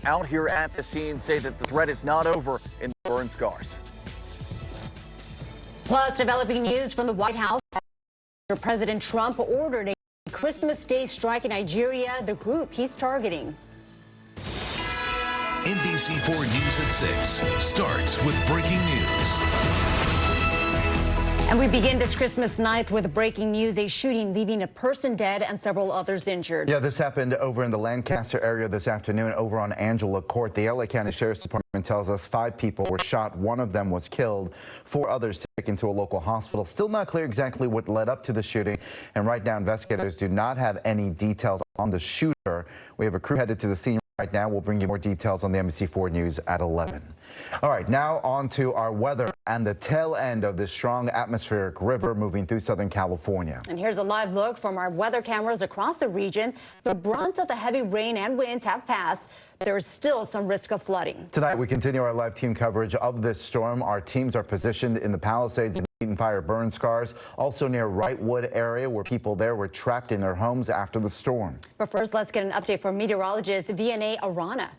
out here at the scene say that the threat is not over in the burn scars. Plus, developing news from the White House. President Trump ordered a Christmas Day strike in Nigeria, the group he's targeting. NBC4 News at 6 starts with breaking news. And we begin this Christmas night with breaking news, a shooting leaving a person dead and several others injured. Yeah, this happened over in the Lancaster area this afternoon over on Angela Court. The LA County Sheriff's Department tells us 5 people were shot. 1 of them was killed. 4 others taken to a local hospital. Still not clear exactly what led up to the shooting. And right now, investigators do not have any details on the shooter. We have a crew headed to the scene right now. We'll bring you more details on the NBC4 News at 11. All right, now on to our weather and the tail end of this strong atmospheric river moving through Southern California. And here's a live look from our weather cameras across the region. The brunt of the heavy rain and winds have passed. There is still some risk of flooding. Tonight, we continue our live team coverage of this storm. Our teams are positioned in the Palisades and fire burn scars, also near Wrightwood area where people there were trapped in their homes after the storm. But first, let's get an update from meteorologist VNA Arana.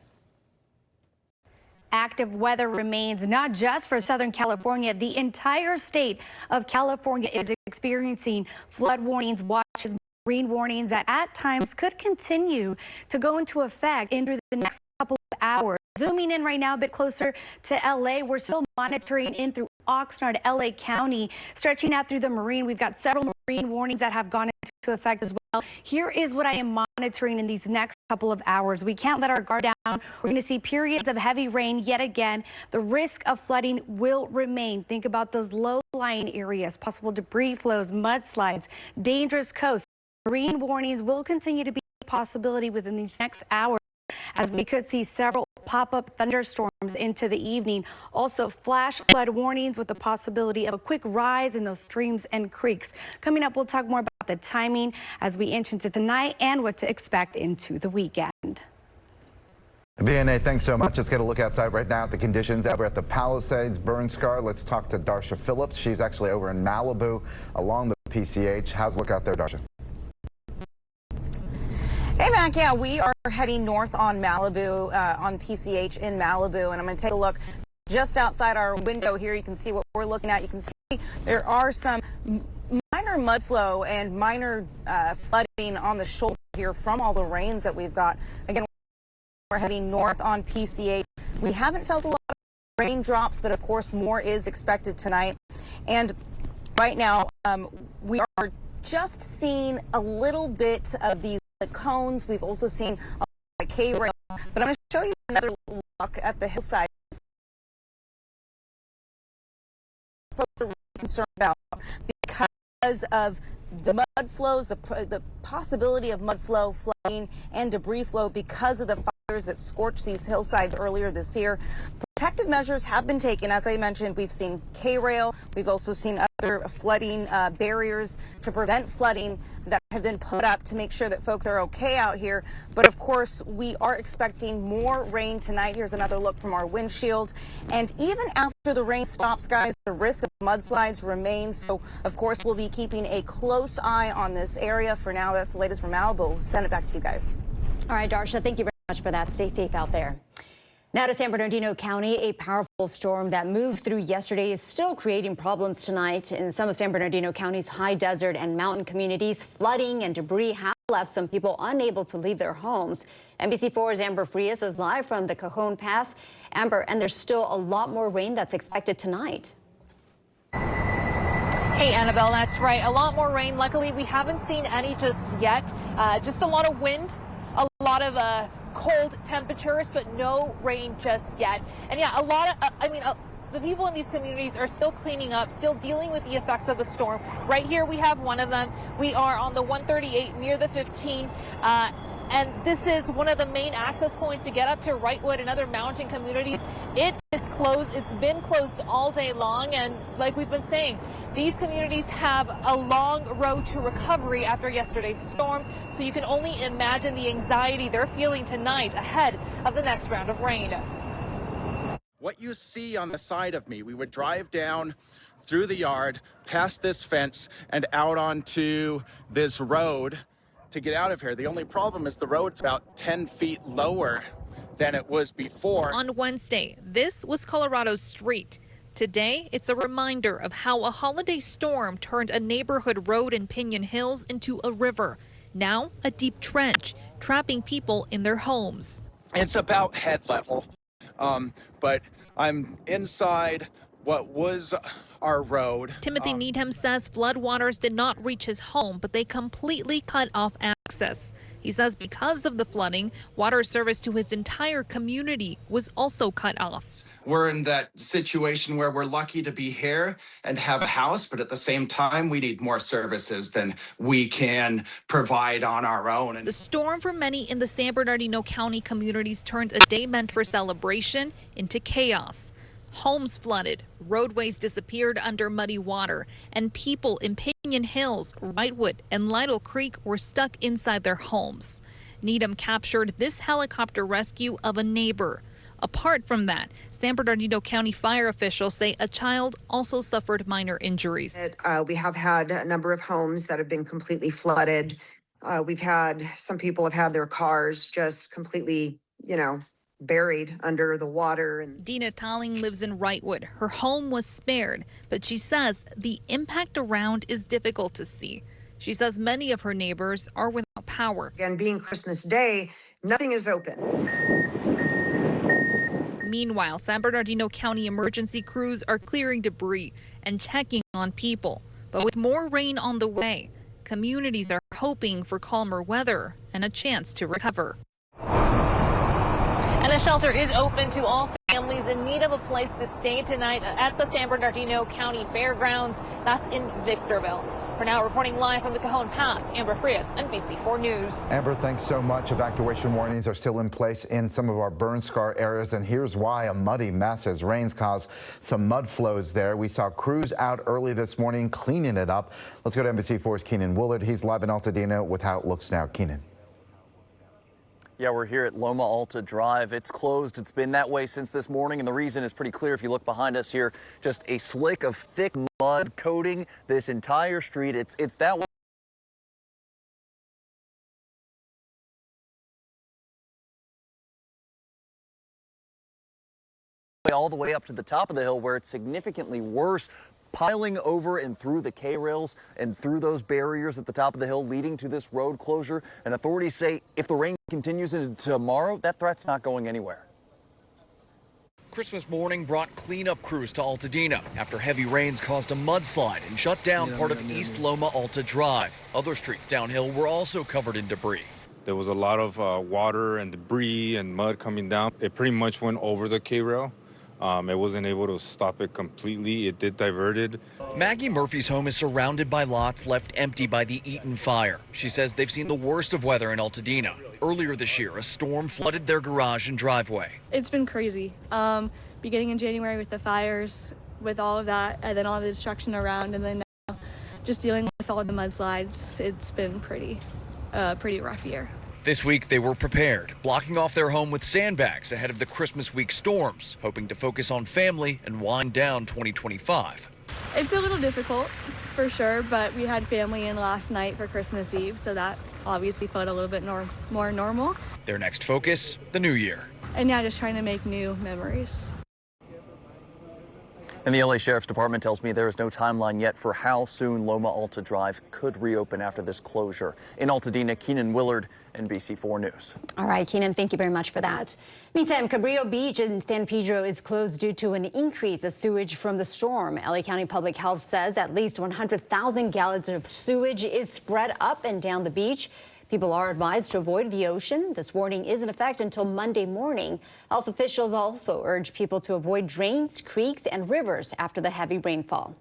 Active weather remains not just for Southern California. The entire state of California is experiencing flood warnings, watches, marine warnings that at times could continue to go into effect into the next couple of hours. Zooming in right now a bit closer to LA, we're still monitoring in through Oxnard, LA County, stretching out through the marine. We've got several marine warnings that have gone into effect as well. Here is what I am monitoring in these next couple of hours. We can't let our guard down. We're going to see periods of heavy rain yet again. The risk of flooding will remain. Think about those low-lying areas, possible debris flows, mudslides, dangerous coasts. Marine warnings will continue to be a possibility within these next hours, as we could see several pop-up thunderstorms into the evening. Also, flash flood warnings with the possibility of a quick rise in those streams and creeks. Coming up, we'll talk more about the timing as we inch into tonight and what to expect into the weekend. VNA, thanks so much. Let's get a look outside right now at the conditions over at the Palisades burn scar. Let's talk to Darsha Phillips. She's actually over in Malibu along the PCH. How's the look out there, Darsha? Hey, Mac. Yeah, we are heading north on Malibu, on PCH in Malibu, and I'm going to take a look just outside our window here. You can see what we're looking at. You can see there are some minor mud flow and minor flooding on the shoulder here from all the rains that we've got. Again, we're heading north on PCH. We haven't felt a lot of raindrops, but of course more is expected tonight. And right now, we are just seeing a little bit of these cones. We've also seen a lot of K-rail, but I'm going to show you another look at the hillside. Folks are really concerned about because of the mud flows, the possibility of mud flow, flooding, and debris flow because of the fires that scorched these hillsides earlier this year. Protective measures have been taken. As I mentioned, we've seen K-rail. We've also seen other flooding barriers to prevent flooding that have been put up to make sure that folks are okay out here. But of course, we are expecting more rain tonight. Here's another look from our windshield. And even after the rain stops, guys, the risk of mudslides remains. So, of course, we'll be keeping a close eye on this area. For now, that's the latest from Malibu. Send it back to you guys. All right, Darsha, thank you very much for that. Stay safe out there. Now to San Bernardino County, a powerful storm that moved through yesterday is still creating problems tonight in some of San Bernardino County's high desert and mountain communities. Flooding and debris have left some people unable to leave their homes. NBC4's Amber Frias is live from the Cajon Pass. Amber, and there's still a lot more rain that's expected tonight. Hey, Annabelle, that's right. A lot more rain. Luckily, we haven't seen any just yet. Just a lot of wind, a lot of cold temperatures, but no rain just yet. And yeah, a lot of, the people in these communities are still cleaning up, still dealing with the effects of the storm. Right here, we have one of them. We are on the 138 near the 15. And this is one of the main access points to get up to Wrightwood and other mountain communities. It is closed. It's been closed all day long. And like we've been saying, these communities have a long road to recovery after yesterday's storm. So you can only imagine the anxiety they're feeling tonight ahead of the next round of rain. What you see on the side of me, we would drive down through the yard, past this fence, and out onto this road to get out of here. The only problem is the road's about 10 feet lower than it was before. On Wednesday, this was Colorado's street. Today, it's a reminder of how a holiday storm turned a neighborhood road in Piñon Hills into a river. Now, a deep trench, trapping people in their homes. It's about head level, but I'm inside what was our road. Timothy Needham says floodwaters did not reach his home, but they completely cut off access. He says because of the flooding, water service to his entire community was also cut off. We're in that situation where we're lucky to be here and have a house, but at the same time, we need more services than we can provide on our own. The storm for many in the San Bernardino County communities turned a day meant for celebration into chaos. Homes flooded, roadways disappeared under muddy water, and people in Piñon Hills, Wrightwood, and Lytle Creek were stuck inside their homes. Needham captured this helicopter rescue of a neighbor. Apart from that, San Bernardino County fire officials say a child also suffered minor injuries. We have had a number of homes that have been completely flooded. We've had some people have had their cars just completely, buried under the water. Dina Talling lives in Wrightwood. Her home was spared, but she says the impact around is difficult to see. She says many of her neighbors are without power. And being Christmas Day, nothing is open. Meanwhile, San Bernardino County emergency crews are clearing debris and checking on people. But with more rain on the way, communities are hoping for calmer weather and a chance to recover. And a shelter is open to all families in need of a place to stay tonight at the San Bernardino County Fairgrounds. That's in Victorville. For now, reporting live from the Cajon Pass, Amber Frias, NBC4 News. Amber, thanks so much. Evacuation warnings are still in place in some of our burn scar areas, and here's why: a muddy mess as rains caused some mud flows there. We saw crews out early this morning cleaning it up. Let's go to NBC4's Keenan Willard. He's live in Altadena with how it looks now. Keenan. Yeah, we're here at Loma Alta Drive. It's closed. It's been that way since this morning, and the reason is pretty clear. If you look behind us here, just a slick of thick mud coating this entire street. It's that way all the way up to the top of the hill, where it's significantly worse, piling over and through the K-rails and through those barriers at the top of the hill leading to this road closure. And authorities say if the rain continues into tomorrow, that threat's not going anywhere. Christmas morning brought cleanup crews to Altadena after heavy rains caused a mudslide and shut down part of East Loma Alta Drive. Other streets downhill were also covered in debris. There was a lot of water and debris and mud coming down. It pretty much went over the K-rail. It wasn't able to stop it completely. It did diverted. Maggie Murphy's home is surrounded by lots left empty by the Eaton fire. She says they've seen the worst of weather in Altadena. Earlier this year, a storm flooded their garage and driveway. It's been crazy. Beginning in January with the fires, with all of that, and then all the destruction around, and then now just dealing with all the mudslides. It's been pretty rough year. This week, they were prepared, blocking off their home with sandbags ahead of the Christmas week storms, hoping to focus on family and wind down 2025. It's a little difficult, for sure, but we had family in last night for Christmas Eve, so that obviously felt a little bit more normal. Their next focus, the new year. And yeah, just trying to make new memories. And the LA Sheriff's Department tells me there is no timeline yet for how soon Loma Alta Drive could reopen after this closure. In Altadena, Keenan Willard, NBC4 News. All right, Keenan, thank you very much for that. Meantime, Cabrillo Beach in San Pedro is closed due to an increase of sewage from the storm. LA County Public Health says at least 100,000 gallons of sewage is spread up and down the beach. People are advised to avoid the ocean. This warning is in effect until Monday morning. Health officials also urge people to avoid drains, creeks, and rivers after the heavy rainfall.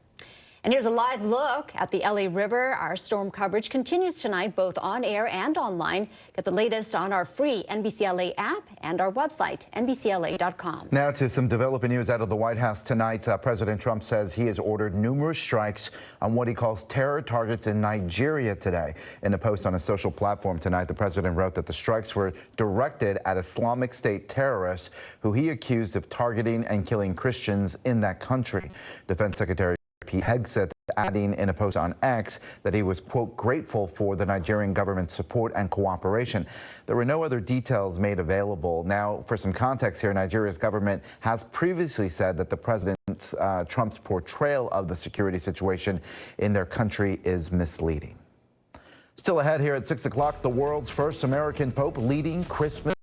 And here's a live look at the LA River. Our storm coverage continues tonight, both on air and online. Get the latest on our free NBC LA app and our website, NBCLA.com. Now to some developing news out of the White House tonight. President Trump says he has ordered numerous strikes on what he calls terror targets in Nigeria today. In a post on a social platform tonight, the president wrote that the strikes were directed at Islamic State terrorists who he accused of targeting and killing Christians in that country. Defense Secretary Hegseth, adding in a post on X that he was, quote, grateful for the Nigerian government's support and cooperation. There were no other details made available. Now, for some context here, Nigeria's government has previously said that the President Trump's portrayal of the security situation in their country is misleading. Still ahead here at 6 o'clock, the world's first American Pope leading Christmas